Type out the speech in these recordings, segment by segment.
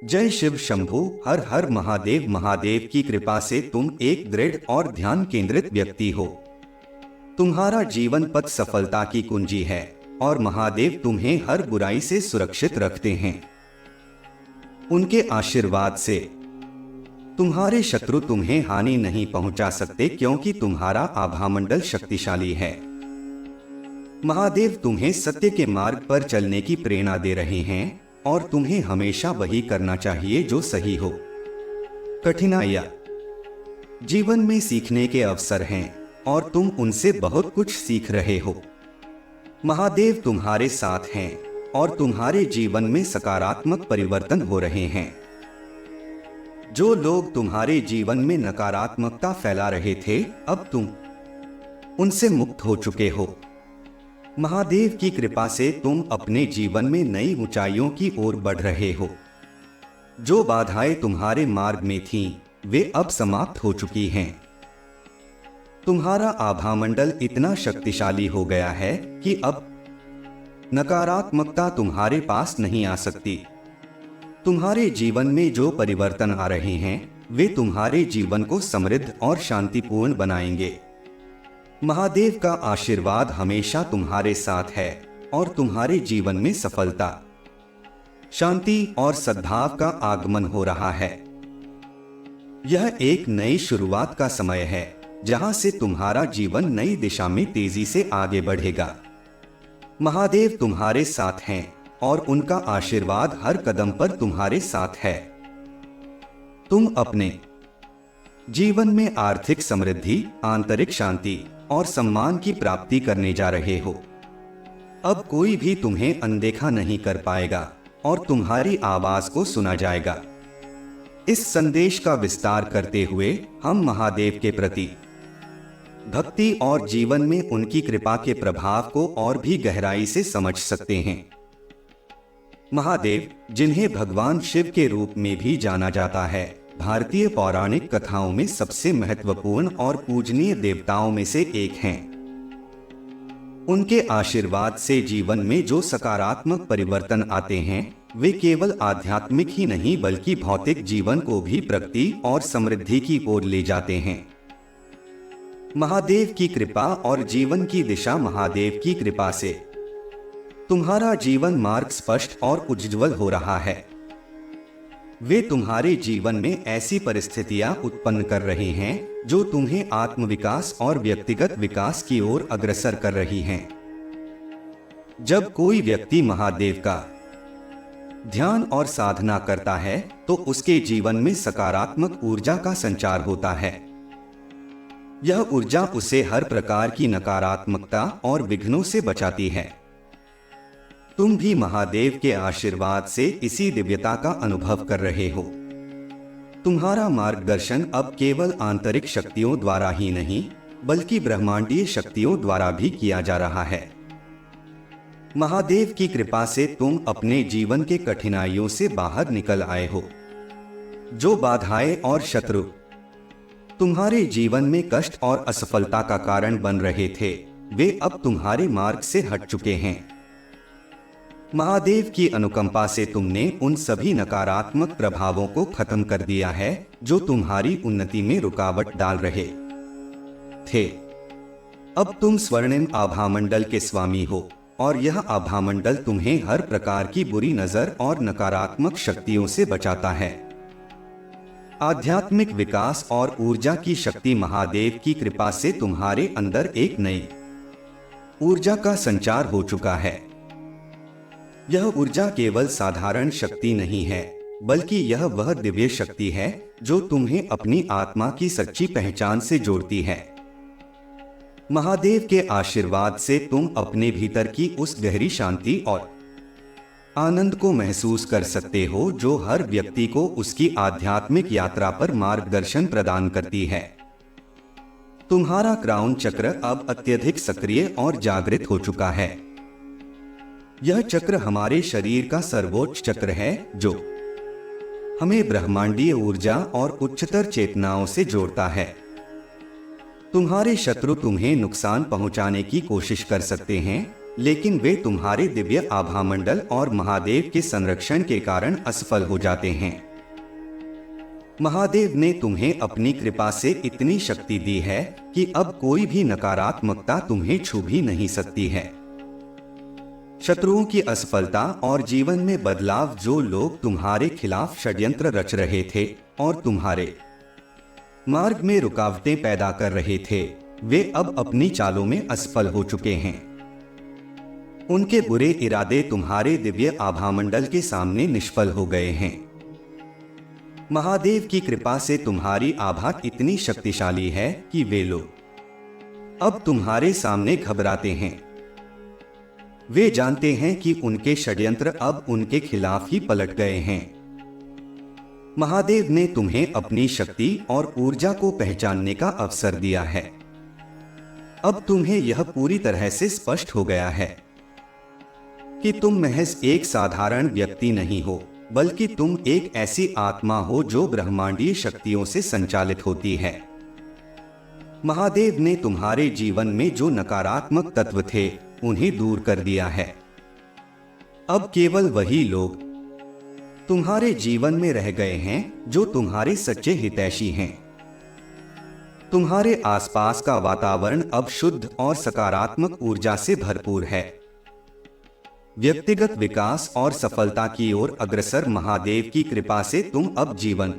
जय शिव शंभू। हर हर महादेव। महादेव की कृपा से तुम एक दृढ़ और ध्यान केंद्रित व्यक्ति हो। तुम्हारा जीवन पथ सफलता की कुंजी है और महादेव तुम्हें हर बुराई से सुरक्षित रखते हैं। उनके आशीर्वाद से तुम्हारे शत्रु तुम्हें हानि नहीं पहुंचा सकते, क्योंकि तुम्हारा आभामंडल शक्तिशाली है। महादेव तुम्हें सत्य के मार्ग पर चलने की प्रेरणा दे रहे हैं और तुम्हें हमेशा वही करना चाहिए जो सही हो। कठिनाइयां जीवन में सीखने के अवसर हैं और तुम उनसे बहुत कुछ सीख रहे हो। महादेव तुम्हारे साथ हैं और तुम्हारे जीवन में सकारात्मक परिवर्तन हो रहे हैं। जो लोग तुम्हारे जीवन में नकारात्मकता फैला रहे थे, अब तुम उनसे मुक्त हो चुके हो। महादेव की कृपा से तुम अपने जीवन में नई ऊंचाइयों की ओर बढ़ रहे हो। जो बाधाएं तुम्हारे मार्ग में थीं, वे अब समाप्त हो चुकी हैं। तुम्हारा आभामंडल इतना शक्तिशाली हो गया है कि अब नकारात्मकता तुम्हारे पास नहीं आ सकती। तुम्हारे जीवन में जो परिवर्तन आ रहे हैं, वे तुम्हारे जीवन को समृद्ध और शांतिपूर्ण बनाएंगे। महादेव का आशीर्वाद हमेशा तुम्हारे साथ है और तुम्हारे जीवन में सफलता, शांति और सद्भाव का आगमन हो रहा है। यह एक नई शुरुआत का समय है, जहां से तुम्हारा जीवन नई दिशा में तेजी से आगे बढ़ेगा। महादेव तुम्हारे साथ हैं और उनका आशीर्वाद हर कदम पर तुम्हारे साथ है। तुम अपने जीवन में आर्थिक समृद्धि, आंतरिक शांति और सम्मान की प्राप्ति करने जा रहे हो। अब कोई भी तुम्हें अनदेखा नहीं कर पाएगा और तुम्हारी आवाज को सुना जाएगा। इस संदेश का विस्तार करते हुए हम महादेव के प्रति भक्ति और जीवन में उनकी कृपा के प्रभाव को और भी गहराई से समझ सकते हैं। महादेव, जिन्हें भगवान शिव के रूप में भी जाना जाता है, भारतीय पौराणिक कथाओं में सबसे महत्वपूर्ण और पूजनीय देवताओं में से एक हैं। उनके आशीर्वाद से जीवन में जो सकारात्मक परिवर्तन आते हैं, वे केवल आध्यात्मिक ही नहीं बल्कि भौतिक जीवन को भी प्रगति और समृद्धि की ओर ले जाते हैं। महादेव की कृपा और जीवन की दिशा। महादेव की कृपा से तुम्हारा जीवन मार्ग स्पष्ट और उज्ज्वल हो रहा है। वे तुम्हारे जीवन में ऐसी परिस्थितियां उत्पन्न कर रहे हैं जो तुम्हें आत्मविकास और व्यक्तिगत विकास की ओर अग्रसर कर रही हैं। जब कोई व्यक्ति महादेव का ध्यान और साधना करता है, तो उसके जीवन में सकारात्मक ऊर्जा का संचार होता है। यह ऊर्जा उसे हर प्रकार की नकारात्मकता और विघ्नों से बचाती है। तुम भी महादेव के आशीर्वाद से इसी दिव्यता का अनुभव कर रहे हो। तुम्हारा मार्गदर्शन अब केवल आंतरिक शक्तियों द्वारा ही नहीं, बल्कि ब्रह्मांडीय शक्तियों द्वारा भी किया जा रहा है। महादेव की कृपा से तुम अपने जीवन के कठिनाइयों से बाहर निकल आए हो। जो बाधाएं और शत्रु तुम्हारे जीवन में कष्ट और असफलता का कारण बन रहे थे, वे अब तुम्हारे मार्ग से हट चुके हैं। महादेव की अनुकंपा से तुमने उन सभी नकारात्मक प्रभावों को खत्म कर दिया है जो तुम्हारी उन्नति में रुकावट डाल रहे थे। अब तुम स्वर्णिम आभामंडल के स्वामी हो और यह आभामंडल तुम्हें हर प्रकार की बुरी नजर और नकारात्मक शक्तियों से बचाता है। आध्यात्मिक विकास और ऊर्जा की शक्ति। महादेव की कृपा से तुम्हारे अंदर एक नई ऊर्जा का संचार हो चुका है। यह ऊर्जा केवल साधारण शक्ति नहीं है, बल्कि यह वह दिव्य शक्ति है जो तुम्हें अपनी आत्मा की सच्ची पहचान से जोड़ती है। महादेव के आशीर्वाद से तुम अपने भीतर की उस गहरी शांति और आनंद को महसूस कर सकते हो जो हर व्यक्ति को उसकी आध्यात्मिक यात्रा पर मार्गदर्शन प्रदान करती है। तुम्हारा क्राउन चक्र अब अत्यधिक सक्रिय और जागृत हो चुका है। यह चक्र हमारे शरीर का सर्वोच्च चक्र है जो हमें ब्रह्मांडीय ऊर्जा और उच्चतर चेतनाओं से जोड़ता है। तुम्हारे शत्रु तुम्हें नुकसान पहुंचाने की कोशिश कर सकते हैं, लेकिन वे तुम्हारे दिव्य आभामंडल और महादेव के संरक्षण के कारण असफल हो जाते हैं। महादेव ने तुम्हें अपनी कृपा से इतनी शक्ति दी है कि अब कोई भी नकारात्मकता तुम्हें छू भी नहीं सकती है। शत्रुओं की असफलता और जीवन में बदलाव, जो लोग तुम्हारे खिलाफ षड्यंत्र रच रहे थे और तुम्हारे मार्ग में रुकावटें पैदा कर रहे थे, वे अब अपनी चालों में असफल हो चुके हैं। उनके बुरे इरादे तुम्हारे दिव्य आभामंडल के सामने निष्फल हो गए हैं। महादेव की कृपा से तुम्हारी आभा इतनी शक्तिशाली है कि वे लोग अब तुम्हारे सामने घबराते हैं। वे जानते हैं कि उनके षड्यंत्र अब उनके खिलाफ ही पलट गए हैं। महादेव ने तुम्हें अपनी शक्ति और ऊर्जा को पहचानने का अवसर दिया है। अब तुम्हें यह पूरी तरह से स्पष्ट हो गया है कि तुम महज एक साधारण व्यक्ति नहीं हो, बल्कि तुम एक ऐसी आत्मा हो जो ब्रह्मांडीय शक्तियों से संचालित होती है। महादेव ने तुम्हारे जीवन में जो नकारात्मक तत्व थे, उन्हें दूर कर दिया है। अब केवल वही लोग तुम्हारे जीवन में रह गए हैं जो तुम्हारे सच्चे हितैषी हैं। तुम्हारे आसपास का वातावरण अब शुद्ध और सकारात्मक ऊर्जा से भरपूर है। व्यक्तिगत विकास और सफलता की ओर अग्रसर महादेव की कृपा से तुम अब जीवन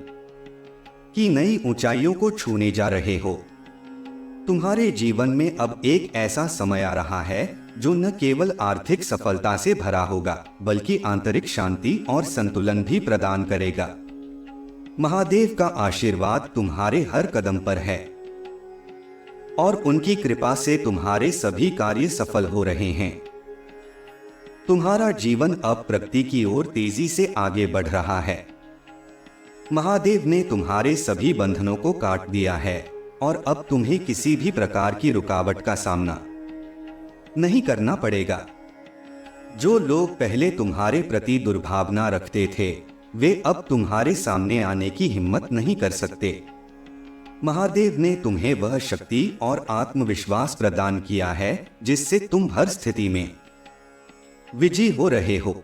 की नई ऊंचाइयों को छूने जा रहे हो। तुम्हारे जीवन में अब एक ऐसा समय आ रहा है जो न केवल आर्थिक सफलता से भरा होगा, बल्कि आंतरिक शांति और संतुलन भी प्रदान करेगा। महादेव का आशीर्वाद तुम्हारे हर कदम पर है और उनकी कृपा से तुम्हारे सभी कार्य सफल हो रहे हैं। तुम्हारा जीवन अब प्रगति की ओर तेजी से आगे बढ़ रहा है। महादेव ने तुम्हारे सभी बंधनों को काट दिया है और अब तुम्हें किसी भी प्रकार की रुकावट का सामना नहीं करना पड़ेगा। जो लोग पहले तुम्हारे प्रति दुर्भावना रखते थे, वे अब तुम्हारे सामने आने की हिम्मत नहीं कर सकते। महादेव ने तुम्हें वह शक्ति और आत्मविश्वास प्रदान किया है जिससे तुम हर स्थिति में विजयी हो रहे हो।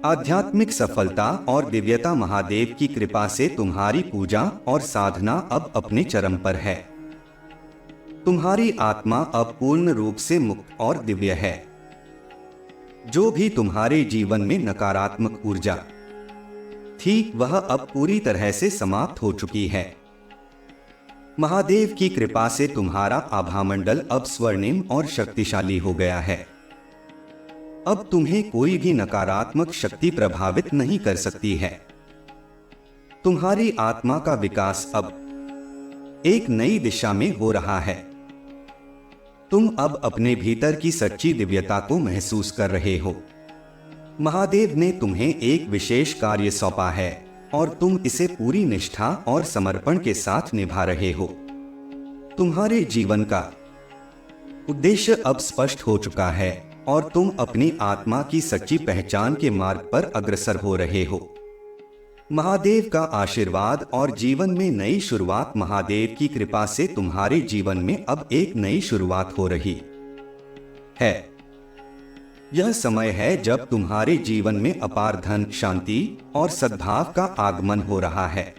आध्यात्मिक सफलता और दिव्यता महादेव की कृपा से तुम्हारी पूजा और साधना अब अपने चरम पर है। तुम्हारी आत्मा अब पूर्ण रूप से मुक्त और दिव्य है। जो भी तुम्हारे जीवन में नकारात्मक ऊर्जा थी, वह अब पूरी तरह से समाप्त हो चुकी है। महादेव की कृपा से तुम्हारा आभामंडल अब स्वर्णिम और शक्तिशाली हो गया है। अब तुम्हें कोई भी नकारात्मक शक्ति प्रभावित नहीं कर सकती है। तुम्हारी आत्मा का विकास अब एक नई दिशा में हो रहा है। तुम अब अपने भीतर की सच्ची दिव्यता को महसूस कर रहे हो। महादेव ने तुम्हें एक विशेष कार्य सौंपा है और तुम इसे पूरी निष्ठा और समर्पण के साथ निभा रहे हो। तुम्हारे जीवन का उद्देश्य अब स्पष्ट हो चुका है और तुम अपनी आत्मा की सच्ची पहचान के मार्ग पर अग्रसर हो रहे हो। महादेव का आशीर्वाद और जीवन में नई शुरुआत। महादेव की कृपा से तुम्हारे जीवन में अब एक नई शुरुआत हो रही है। यह समय है जब तुम्हारे जीवन में अपार धन, शांति और सद्भाव का आगमन हो रहा है।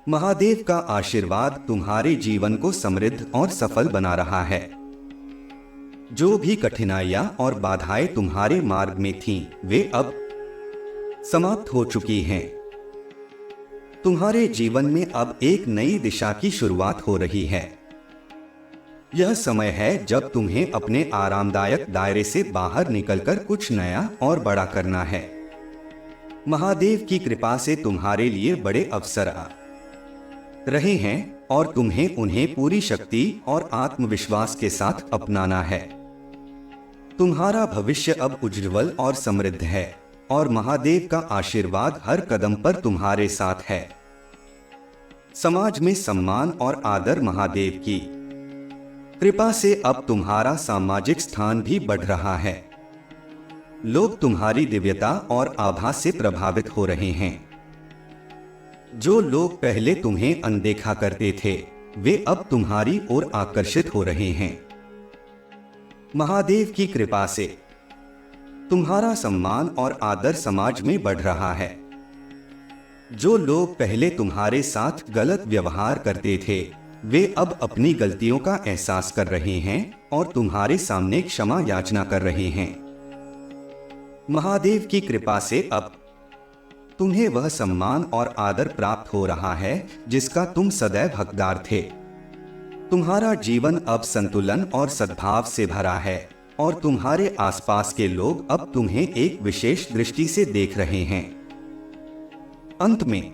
महादेव का आशीर्वाद तुम्हारे जीवन को समृद्ध और सफल बना रहा है। जो भी कठिनाइयां और बाधाएं तुम्हारे मार्ग में थीं, वे अब समाप्त हो चुकी हैं। तुम्हारे जीवन में अब एक नई दिशा की शुरुआत हो रही है। यह समय है जब तुम्हें अपने आरामदायक दायरे से बाहर निकलकर कुछ नया और बड़ा करना है। महादेव की कृपा से तुम्हारे लिए बड़े अवसर आ रहे हैं और तुम्हें उन्हें पूरी शक्ति और आत्मविश्वास के साथ अपनाना है। तुम्हारा भविष्य अब उज्ज्वल और समृद्ध है और महादेव का आशीर्वाद हर कदम पर तुम्हारे साथ है। समाज में सम्मान और आदर। महादेव की कृपा से अब तुम्हारा सामाजिक स्थान भी बढ़ रहा है। लोग तुम्हारी दिव्यता और आभा से प्रभावित हो रहे हैं। जो लोग पहले तुम्हें अनदेखा करते थे, वे अब तुम्हारी ओर आकर्षित हो रहे हैं। महादेव की कृपा से तुम्हारा सम्मान और आदर समाज में बढ़ रहा है। जो लोग पहले तुम्हारे साथ गलत व्यवहार करते थे, वे अब अपनी गलतियों का एहसास कर रहे हैं और तुम्हारे सामने क्षमा याचना कर रहे हैं। महादेव की कृपा से अब तुम्हें वह सम्मान और आदर प्राप्त हो रहा है जिसका तुम सदैव हकदार थे। तुम्हारा जीवन अब संतुलन और सद्भाव से भरा है और तुम्हारे आसपास के लोग अब तुम्हें एक विशेष दृष्टि से देख रहे हैं। अंत में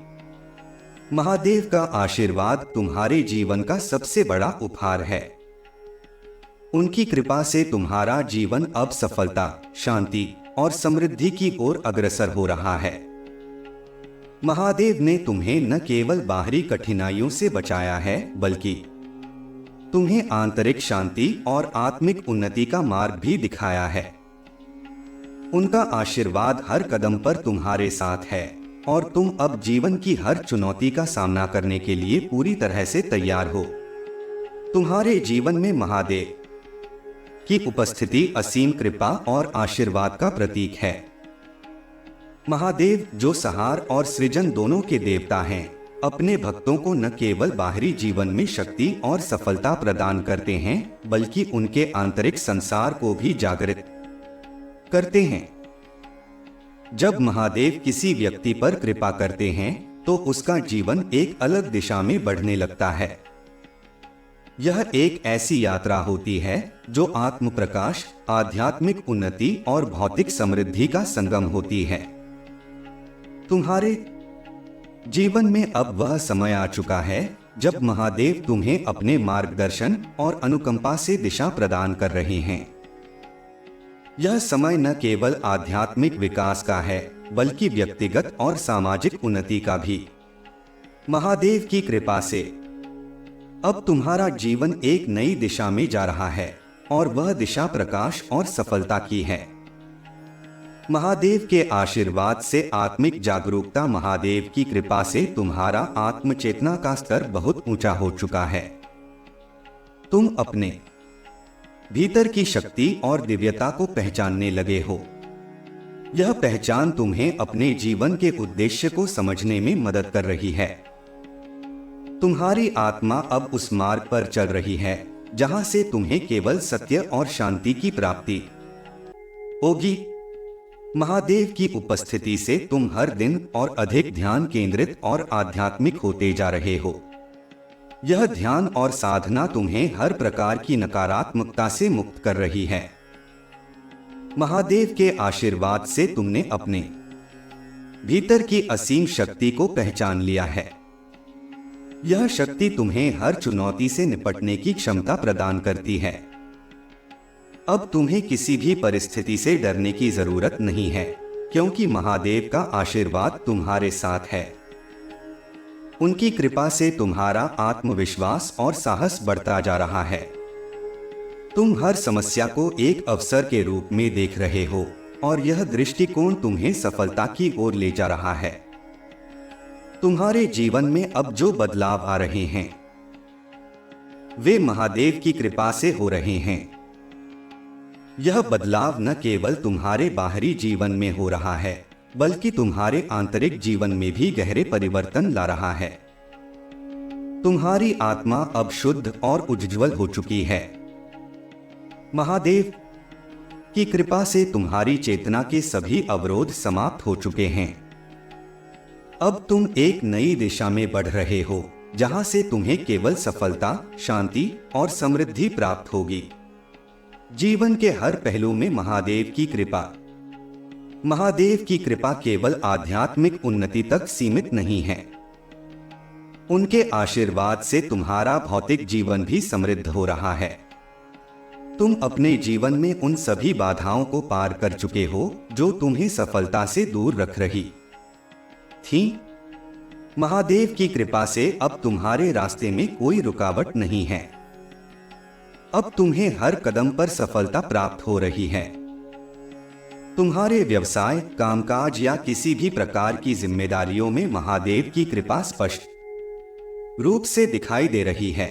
महादेव का आशीर्वाद तुम्हारे जीवन का सबसे बड़ा उपहार है। उनकी कृपा से तुम्हारा जीवन अब सफलता, शांति और समृद्धि की ओर अग्रसर हो रहा है। महादेव ने तुम्हें न केवल बाहरी कठिनाइयों से बचाया है, बल्कि तुम्हें आंतरिक शांति और आत्मिक उन्नति का मार्ग भी दिखाया है। उनका आशीर्वाद हर कदम पर तुम्हारे साथ है और तुम अब जीवन की हर चुनौती का सामना करने के लिए पूरी तरह से तैयार हो। तुम्हारे जीवन में महादेव की उपस्थिति असीम कृपा और आशीर्वाद का प्रतीक है। महादेव, जो संहार और सृजन दोनों के देवता हैं, अपने भक्तों को न केवल बाहरी जीवन में शक्ति और सफलता प्रदान करते हैं, बल्कि उनके आंतरिक संसार को भी जागृत करते हैं। जब महादेव किसी व्यक्ति पर कृपा करते हैं तो उसका जीवन एक अलग दिशा में बढ़ने लगता है। यह एक ऐसी यात्रा होती है जो आत्म प्रकाश, आध्यात्मिक उन्नति और भौतिक समृद्धि का संगम होती है। तुम्हारे जीवन में अब वह समय आ चुका है जब महादेव तुम्हें अपने मार्गदर्शन और अनुकंपा से दिशा प्रदान कर रहे हैं। यह समय न केवल आध्यात्मिक विकास का है, बल्कि व्यक्तिगत और सामाजिक उन्नति का भी। महादेव की कृपा से अब तुम्हारा जीवन एक नई दिशा में जा रहा है और वह दिशा प्रकाश और सफलता की है। महादेव के आशीर्वाद से आत्मिक जागरूकता, महादेव की कृपा से तुम्हारा आत्मचेतना का स्तर बहुत ऊंचा हो चुका है। तुम अपने भीतर की शक्ति और दिव्यता को पहचानने लगे हो। यह पहचान तुम्हें अपने जीवन के उद्देश्य को समझने में मदद कर रही है। तुम्हारी आत्मा अब उस मार्ग पर चल रही है जहां से तुम्हें केवल सत्य और शांति की प्राप्ति होगी। महादेव की उपस्थिति से तुम हर दिन और अधिक ध्यान केंद्रित और आध्यात्मिक होते जा रहे हो। यह ध्यान और साधना तुम्हें हर प्रकार की नकारात्मकता से मुक्त कर रही है। महादेव के आशीर्वाद से तुमने अपने भीतर की असीम शक्ति को पहचान लिया है। यह शक्ति तुम्हें हर चुनौती से निपटने की क्षमता प्रदान करती है। अब तुम्हें किसी भी परिस्थिति से डरने की जरूरत नहीं है, क्योंकि महादेव का आशीर्वाद तुम्हारे साथ है। उनकी कृपा से तुम्हारा आत्मविश्वास और साहस बढ़ता जा रहा है। तुम हर समस्या को एक अवसर के रूप में देख रहे हो और यह दृष्टिकोण तुम्हें सफलता की ओर ले जा रहा है। तुम्हारे जीवन में अब जो बदलाव आ रहे हैं वे महादेव की कृपा से हो रहे हैं। यह बदलाव न केवल तुम्हारे बाहरी जीवन में हो रहा है, बल्कि तुम्हारे आंतरिक जीवन में भी गहरे परिवर्तन ला रहा है। तुम्हारी आत्मा अब शुद्ध और उज्ज्वल हो चुकी है। महादेव की कृपा से तुम्हारी चेतना के सभी अवरोध समाप्त हो चुके हैं। अब तुम एक नई दिशा में बढ़ रहे हो, जहां से तुम्हें केवल सफलता, शांति और समृद्धि प्राप्त होगी। जीवन के हर पहलू में महादेव की कृपा केवल आध्यात्मिक उन्नति तक सीमित नहीं है। उनके आशीर्वाद से तुम्हारा भौतिक जीवन भी समृद्ध हो रहा है। तुम अपने जीवन में उन सभी बाधाओं को पार कर चुके हो जो तुम्हें सफलता से दूर रख रही थी। महादेव की कृपा से अब तुम्हारे रास्ते में कोई रुकावट नहीं है। अब तुम्हें हर कदम पर सफलता प्राप्त हो रही है। तुम्हारे व्यवसाय, कामकाज या किसी भी प्रकार की जिम्मेदारियों में महादेव की कृपा स्पष्ट रूप से दिखाई दे रही है।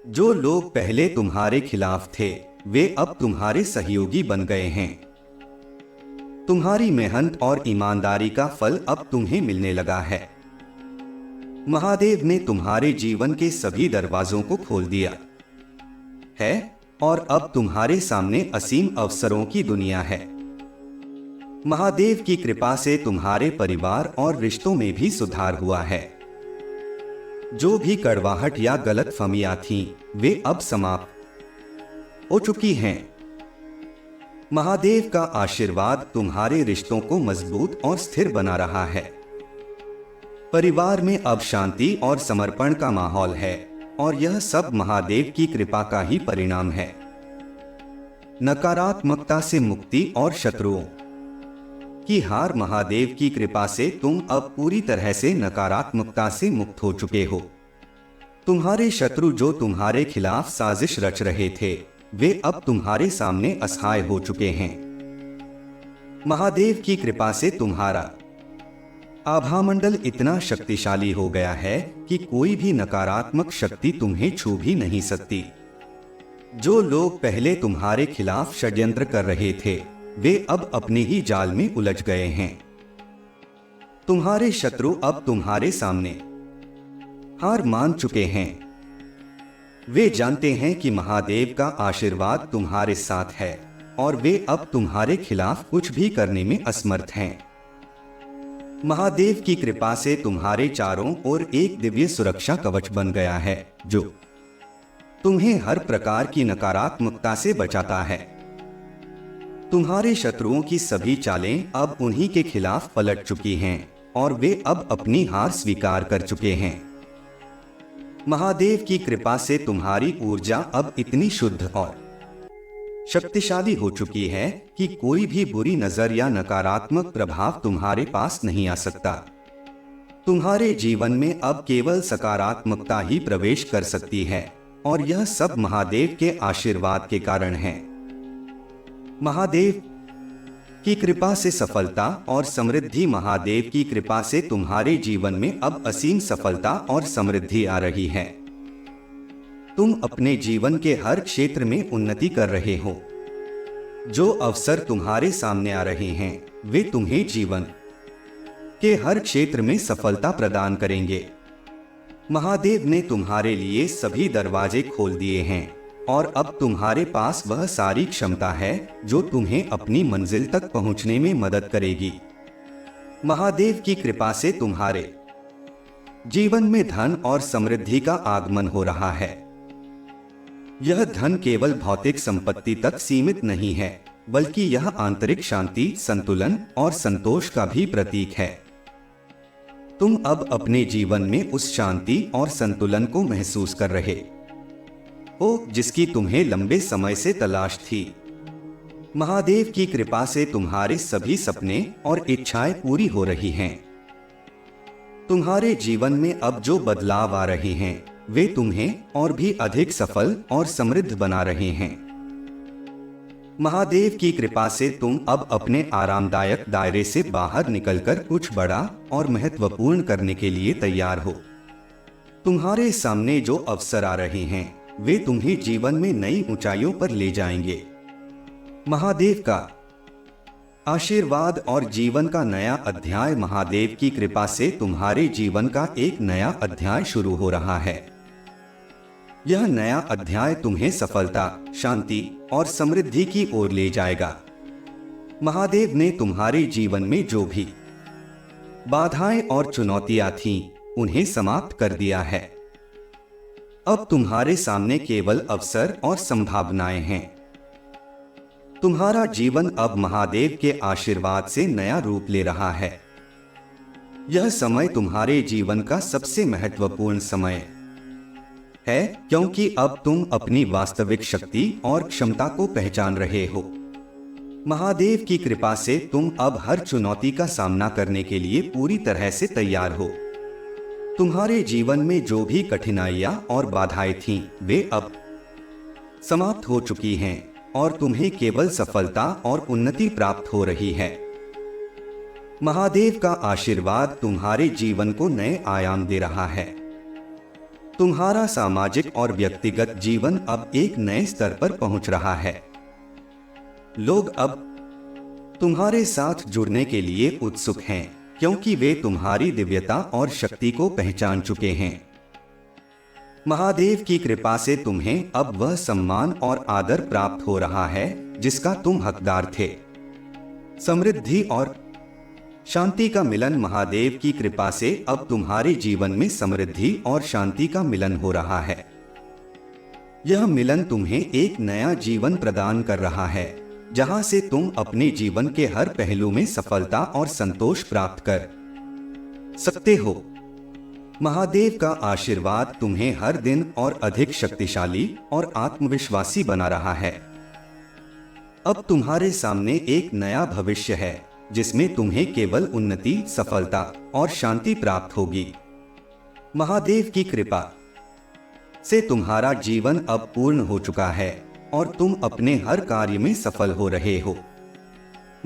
जो लोग पहले तुम्हारे खिलाफ थे, वे अब तुम्हारे सहयोगी बन गए हैं। तुम्हारी मेहनत और ईमानदारी का फल अब तुम्हें मिलने लगा है। महादेव ने तुम्हारे जीवन के सभी दरवाजों को खोल दिया है और अब तुम्हारे सामने असीम अवसरों की दुनिया है। महादेव की कृपा से तुम्हारे परिवार और रिश्तों में भी सुधार हुआ है। जो भी कड़वाहट या गलतफहमियां थीं, वे अब समाप्त हो चुकी हैं। महादेव का आशीर्वाद तुम्हारे रिश्तों को मजबूत और स्थिर बना रहा है। परिवार में अब शांति और समर्पण का माहौल है और यह सब महादेव की कृपा का ही परिणाम है। नकारात्मकता से मुक्ति और शत्रुओं की हार। महादेव की कृपा से तुम अब पूरी तरह से नकारात्मकता से मुक्त हो चुके हो। तुम्हारे शत्रु जो तुम्हारे खिलाफ साजिश रच रहे थे, वे अब तुम्हारे सामने असहाय हो चुके हैं। महादेव की कृपा से तुम्हारा आभामंडल इतना शक्तिशाली हो गया है कि कोई भी नकारात्मक शक्ति तुम्हें छू भी नहीं सकती। जो लोग पहले तुम्हारे खिलाफ षड्यंत्र कर रहे थे, वे अब अपने ही जाल में उलझ गए हैं। तुम्हारे शत्रु अब तुम्हारे सामने हार मान चुके हैं। वे जानते हैं कि महादेव का आशीर्वाद तुम्हारे साथ है और वे अब तुम्हारे खिलाफ कुछ भी करने में असमर्थ हैं। महादेव की कृपा से तुम्हारे चारों ओर एक दिव्य सुरक्षा कवच बन गया है, जो तुम्हें हर प्रकार की नकारात्मकता से बचाता है। तुम्हारे शत्रुओं की सभी चालें अब उन्हीं के खिलाफ पलट चुकी हैं और वे अब अपनी हार स्वीकार कर चुके हैं। महादेव की कृपा से तुम्हारी ऊर्जा अब इतनी शुद्ध और शक्तिशाली हो चुकी है कि कोई भी बुरी नजर या नकारात्मक प्रभाव तुम्हारे पास नहीं आ सकता। तुम्हारे जीवन में अब केवल सकारात्मकता ही प्रवेश कर सकती है और यह सब महादेव के आशीर्वाद के कारण है। महादेव की कृपा से सफलता और समृद्धि। महादेव की कृपा से तुम्हारे जीवन में अब असीम सफलता और समृद्धि आ रही है। तुम अपने जीवन के हर क्षेत्र में उन्नति कर रहे हो। जो अवसर तुम्हारे सामने आ रहे हैं, वे तुम्हें जीवन के हर क्षेत्र में सफलता प्रदान करेंगे। महादेव ने तुम्हारे लिए सभी दरवाजे खोल दिए हैं और अब तुम्हारे पास वह सारी क्षमता है जो तुम्हें अपनी मंजिल तक पहुंचने में मदद करेगी। महादेव की कृपा से तुम्हारे जीवन में धन और समृद्धि का आगमन हो रहा है। यह धन केवल भौतिक संपत्ति तक सीमित नहीं है, बल्कि यह आंतरिक शांति, संतुलन और संतोष का भी प्रतीक है। तुम अब अपने जीवन में उस शांति और संतुलन को महसूस कर रहे हो जिसकी तुम्हें लंबे समय से तलाश थी। महादेव की कृपा से तुम्हारे सभी सपने और इच्छाएं पूरी हो रही हैं। तुम्हारे जीवन में अब जो बदलाव आ रहे हैं, वे तुम्हें और भी अधिक सफल और समृद्ध बना रहे हैं। महादेव की कृपा से तुम अब अपने आरामदायक दायरे से बाहर निकलकर कुछ बड़ा और महत्वपूर्ण करने के लिए तैयार हो। तुम्हारे सामने जो अवसर आ रहे हैं, वे तुम्हें जीवन में नई ऊंचाइयों पर ले जाएंगे। महादेव का आशीर्वाद और जीवन का नया अध्याय। महादेव की कृपा से तुम्हारे जीवन का एक नया अध्याय शुरू हो रहा है। यह नया अध्याय तुम्हें सफलता, शांति और समृद्धि की ओर ले जाएगा। महादेव ने तुम्हारे जीवन में जो भी बाधाएं और चुनौतियां थीं, उन्हें समाप्त कर दिया है। अब तुम्हारे सामने केवल अवसर और संभावनाएं हैं। तुम्हारा जीवन अब महादेव के आशीर्वाद से नया रूप ले रहा है। यह समय तुम्हारे जीवन का सबसे महत्वपूर्ण समय है, क्योंकि अब तुम अपनी वास्तविक शक्ति और क्षमता को पहचान रहे हो। महादेव की कृपा से तुम अब हर चुनौती का सामना करने के लिए पूरी तरह से तैयार हो। तुम्हारे जीवन में जो भी कठिनाइयां और बाधाएं थीं, वे अब समाप्त हो चुकी हैं और तुम्हें केवल सफलता और उन्नति प्राप्त हो रही है। महादेव का आशीर्वाद तुम्हारे जीवन को नए आयाम दे रहा है। तुम्हारा सामाजिक और व्यक्तिगत जीवन अब एक नए स्तर पर पहुंच रहा है। लोग अब तुम्हारे साथ जुड़ने के लिए उत्सुक हैं, क्योंकि वे तुम्हारी दिव्यता और शक्ति को पहचान चुके हैं। महादेव की कृपा से तुम्हें अब वह सम्मान और आदर प्राप्त हो रहा है जिसका तुम हकदार थे। समृद्धि और शांति का मिलन। महादेव की कृपा से अब तुम्हारे जीवन में समृद्धि और शांति का मिलन हो रहा है। यह मिलन तुम्हें एक नया जीवन प्रदान कर रहा है, जहां से तुम अपने जीवन के हर पहलू में सफलता और संतोष प्राप्त कर सकते हो। महादेव का आशीर्वाद तुम्हें हर दिन और अधिक शक्तिशाली और आत्मविश्वासी बना रहा है। अब तुम्हारे सामने एक नया भविष्य है जिसमें तुम्हें केवल उन्नति, सफलता और शांति प्राप्त होगी। महादेव की कृपा से तुम्हारा जीवन अब पूर्ण हो चुका है और तुम अपने हर कार्य में सफल हो रहे हो।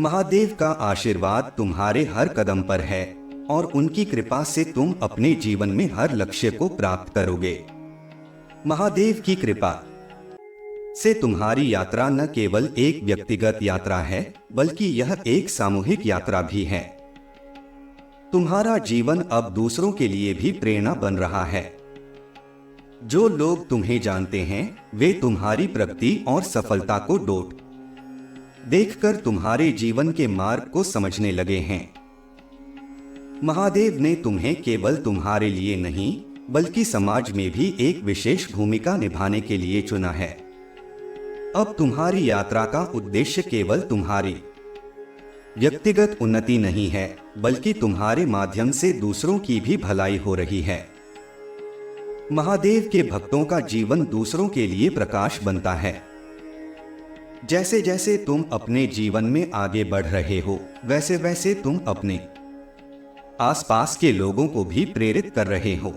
महादेव का आशीर्वाद तुम्हारे हर कदम पर है और उनकी कृपा से तुम अपने जीवन में हर लक्ष्य को प्राप्त करोगे। महादेव की कृपा से तुम्हारी यात्रा न केवल एक व्यक्तिगत यात्रा है, बल्कि यह एक सामूहिक यात्रा भी है। तुम्हारा जीवन अब दूसरों के लिए भी प्रेरणा बन रहा है। जो लोग तुम्हें जानते हैं वे तुम्हारी प्रगति और सफलता को देखकर तुम्हारे जीवन के मार्ग को समझने लगे हैं। महादेव ने तुम्हें केवल तुम्हारे लिए नहीं, बल्कि समाज में भी एक विशेष भूमिका निभाने के लिए चुना है। अब तुम्हारी यात्रा का उद्देश्य केवल तुम्हारी व्यक्तिगत उन्नति नहीं है, बल्कि तुम्हारे माध्यम से दूसरों की भी भलाई हो रही है। महादेव के भक्तों का जीवन दूसरों के लिए प्रकाश बनता है। जैसे जैसे तुम अपने जीवन में आगे बढ़ रहे हो, वैसे वैसे तुम अपने आसपास के लोगों को भी प्रेरित कर रहे हो।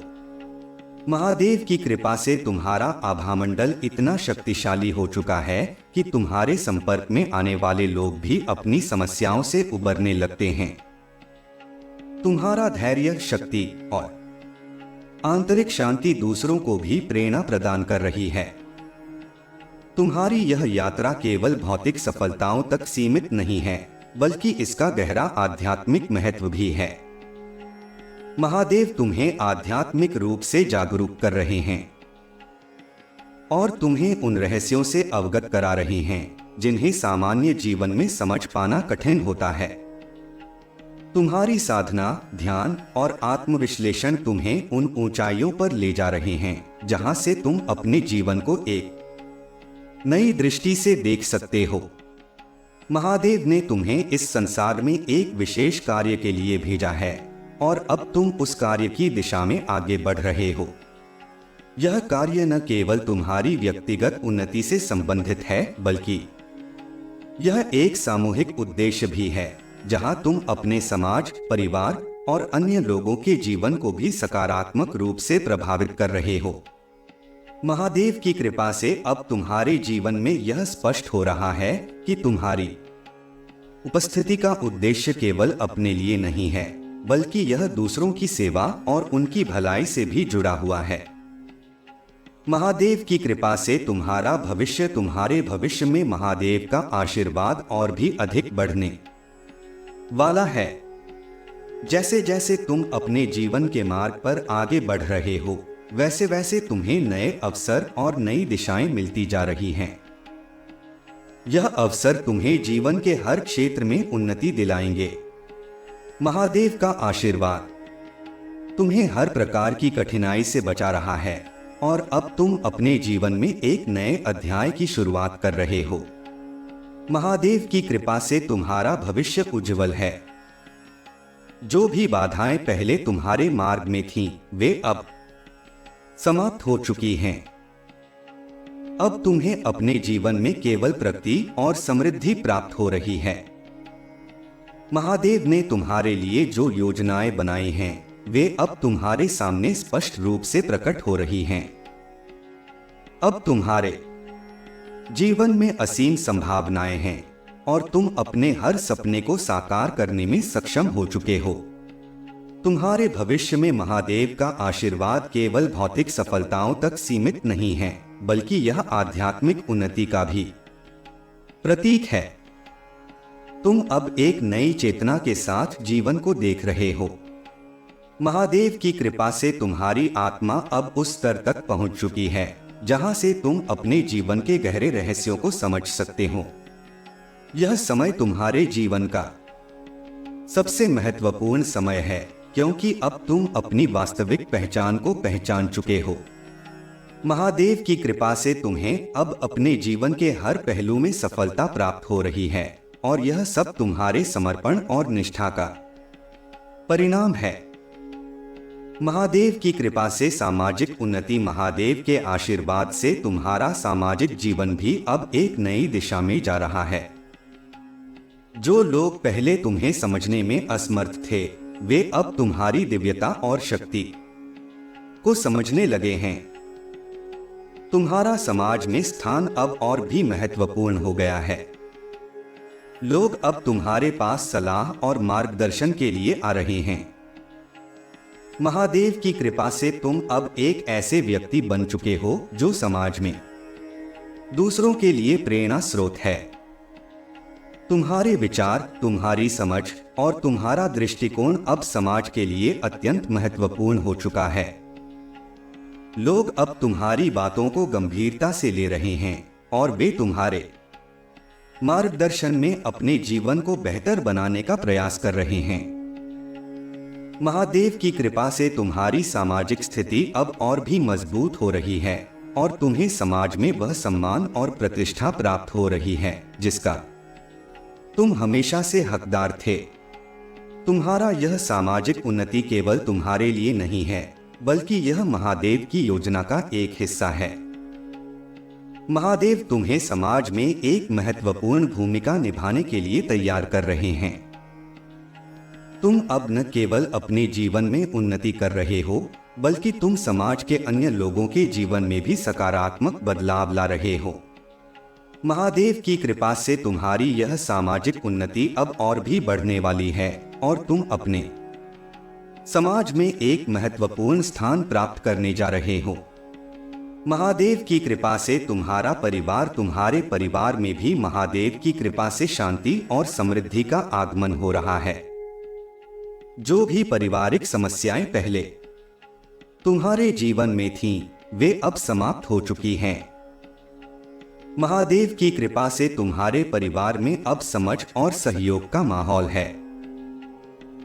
महादेव की कृपा से तुम्हारा आभामंडल इतना शक्तिशाली हो चुका है कि तुम्हारे संपर्क में आने वाले लोग भी अपनी समस्याओं से उबरने लगते हैं। तुम्हारा धैर्य, शक्ति और आंतरिक शांति दूसरों को भी प्रेरणा प्रदान कर रही है। तुम्हारी यह यात्रा केवल भौतिक सफलताओं तक सीमित नहीं है, बल्कि इसका गहरा आध्यात्मिक महत्व भी है। महादेव तुम्हें आध्यात्मिक रूप से जागरूक कर रहे हैं और तुम्हें उन रहस्यों से अवगत करा रहे हैं जिन्हें सामान्य जीवन में समझ पाना कठिन होता है। तुम्हारी साधना, ध्यान और आत्मविश्लेषण तुम्हें उन ऊंचाइयों पर ले जा रहे हैं जहां से तुम अपने जीवन को एक नई दृष्टि से देख सकते हो। महादेव ने तुम्हें इस संसार में एक विशेष कार्य के लिए भेजा है और अब तुम उस कार्य की दिशा में आगे बढ़ रहे हो। यह कार्य न केवल तुम्हारी व्यक्तिगत उन्नति से संबंधित है, बल्कि यह एक सामूहिक उद्देश्य भी है जहां तुम अपने समाज, परिवार और अन्य लोगों के जीवन को भी सकारात्मक रूप से प्रभावित कर रहे हो। महादेव की कृपा से अब तुम्हारे जीवन में यह स्पष्ट हो रहा है कि तुम्हारी उपस्थिति का उद्देश्य केवल अपने लिए नहीं है, बल्कि यह दूसरों की सेवा और उनकी भलाई से भी जुड़ा हुआ है। महादेव की कृपा से तुम्हारे भविष्य में महादेव का आशीर्वाद और भी अधिक बढ़ने वाला है। जैसे जैसे तुम अपने जीवन के मार्ग पर आगे बढ़ रहे हो, वैसे वैसे तुम्हें नए अवसर और नई दिशाएं मिलती जा रही हैं। यह अवसर तुम्हें जीवन के हर क्षेत्र में उन्नति दिलाएंगे। महादेव का आशीर्वाद तुम्हें हर प्रकार की कठिनाई से बचा रहा है और अब तुम अपने जीवन में एक नए अध्याय की शुरुआत कर रहे हो। महादेव की कृपा से तुम्हारा भविष्य उज्जवल है। जो भी बाधाएं पहले तुम्हारे मार्ग में थीं, वे अब समाप्त हो चुकी हैं। अब तुम्हें अपने जीवन में केवल प्रगति और समृद्धि प्राप्त हो रही है। महादेव ने तुम्हारे लिए जो योजनाएं बनाई हैं, वे अब तुम्हारे सामने स्पष्ट रूप से प्रकट हो रही हैं। अब तुम्हारे जीवन में असीम संभावनाएं हैं और तुम अपने हर सपने को साकार करने में सक्षम हो चुके हो। तुम्हारे भविष्य में महादेव का आशीर्वाद केवल भौतिक सफलताओं तक सीमित नहीं है, बल्कि यह आध्यात्मिक उन्नति का भी प्रतीक है। तुम अब एक नई चेतना के साथ जीवन को देख रहे हो। महादेव की कृपा से तुम्हारी आत्मा अब उस स्तर तक पहुंच चुकी है जहां से तुम अपने जीवन के गहरे रहस्यों को समझ सकते हो। यह समय तुम्हारे जीवन का सबसे महत्वपूर्ण समय है, क्योंकि अब तुम अपनी वास्तविक पहचान को पहचान चुके हो। महादेव की कृपा से तुम्हें अब अपने जीवन के हर पहलू में सफलता प्राप्त हो रही है, और यह सब तुम्हारे समर्पण और निष्ठा का परिणाम है। महादेव की कृपा से सामाजिक उन्नति। महादेव के आशीर्वाद से तुम्हारा सामाजिक जीवन भी अब एक नई दिशा में जा रहा है। जो लोग पहले तुम्हें समझने में असमर्थ थे, वे अब तुम्हारी दिव्यता और शक्ति को समझने लगे हैं। तुम्हारा समाज में स्थान अब और भी महत्वपूर्ण हो गया है। लोग अब तुम्हारे पास सलाह और मार्गदर्शन के लिए आ रहे हैं। महादेव की कृपा से तुम अब एक ऐसे व्यक्ति बन चुके हो जो समाज में दूसरों के लिए प्रेरणा स्रोत है। तुम्हारे विचार, तुम्हारी समझ और तुम्हारा दृष्टिकोण अब समाज के लिए अत्यंत महत्वपूर्ण हो चुका है। लोग अब तुम्हारी बातों को गंभीरता से ले रहे हैं और वे तुम्हारे मार्गदर्शन में अपने जीवन को बेहतर बनाने का प्रयास कर रहे हैं। महादेव की कृपा से तुम्हारी सामाजिक स्थिति अब और भी मजबूत हो रही है और तुम्हें समाज में वह सम्मान और प्रतिष्ठा प्राप्त हो रही है जिसका तुम हमेशा से हकदार थे। तुम्हारा यह सामाजिक उन्नति केवल तुम्हारे लिए नहीं है, बल्कि यह महादेव की योजना का एक हिस्सा है। महादेव तुम्हें समाज में एक महत्वपूर्ण भूमिका निभाने के लिए तैयार कर रहे हैं। तुम अब न केवल अपने जीवन में उन्नति कर रहे हो, बल्कि तुम समाज के अन्य लोगों के जीवन में भी सकारात्मक बदलाव ला रहे हो। महादेव की कृपा से तुम्हारी यह सामाजिक उन्नति अब और भी बढ़ने वाली है और तुम अपने समाज में एक महत्वपूर्ण स्थान प्राप्त करने जा रहे हो। महादेव की कृपा से तुम्हारा परिवार, तुम्हारे परिवार में भी महादेव की कृपा से शांति और समृद्धि का आगमन हो रहा है। जो भी पारिवारिक समस्याएं पहले तुम्हारे जीवन में थीं, वे अब समाप्त हो चुकी हैं। महादेव की कृपा से तुम्हारे परिवार में अब समझ और सहयोग का माहौल है।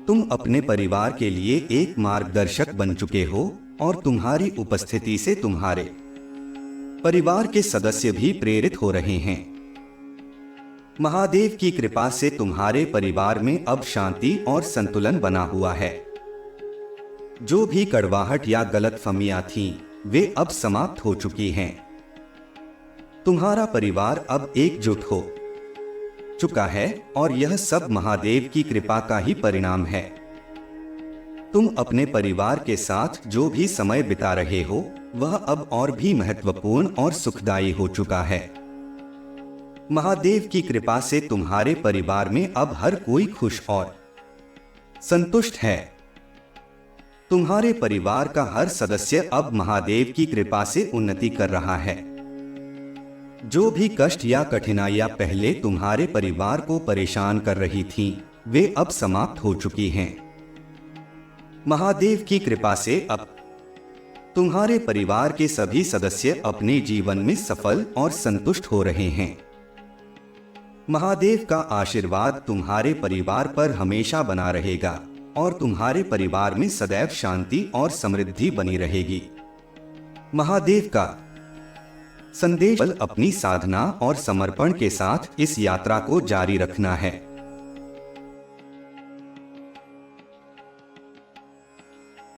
तुम अपने परिवार के लिए एक मार्गदर्शक बन चुके हो और तुम्हारी उपस्थिति से तुम्हारे परिवार के सदस्य भी प्रेरित हो रहे हैं। महादेव की कृपा से तुम्हारे परिवार में अब शांति और संतुलन बना हुआ है। जो भी कड़वाहट या गलतफहमियां थीं, वे अब समाप्त हो चुकी हैं। तुम्हारा परिवार अब एकजुट हो चुका है और यह सब महादेव की कृपा का ही परिणाम है। तुम अपने परिवार के साथ जो भी समय बिता रहे हो, वह अब और भी महत्वपूर्ण और सुखदायी हो चुका है। महादेव की कृपा से तुम्हारे परिवार में अब हर कोई खुश और संतुष्ट है। तुम्हारे परिवार का हर सदस्य अब महादेव की कृपा से उन्नति कर रहा है। जो भी कष्ट या कठिनाइयां पहले तुम्हारे परिवार को परेशान कर रही थीं, वे अब समाप्त हो चुकी हैं। महादेव की कृपा से अब तुम्हारे परिवार के सभी सदस्य अपने जीवन में सफल और संतुष्ट हो रहे हैं। महादेव का आशीर्वाद तुम्हारे परिवार पर हमेशा बना रहेगा और तुम्हारे परिवार में सदैव शांति और समृद्धि बनी रहेगी। महादेव का संदेश अपनी साधना और समर्पण के साथ इस यात्रा को जारी रखना है।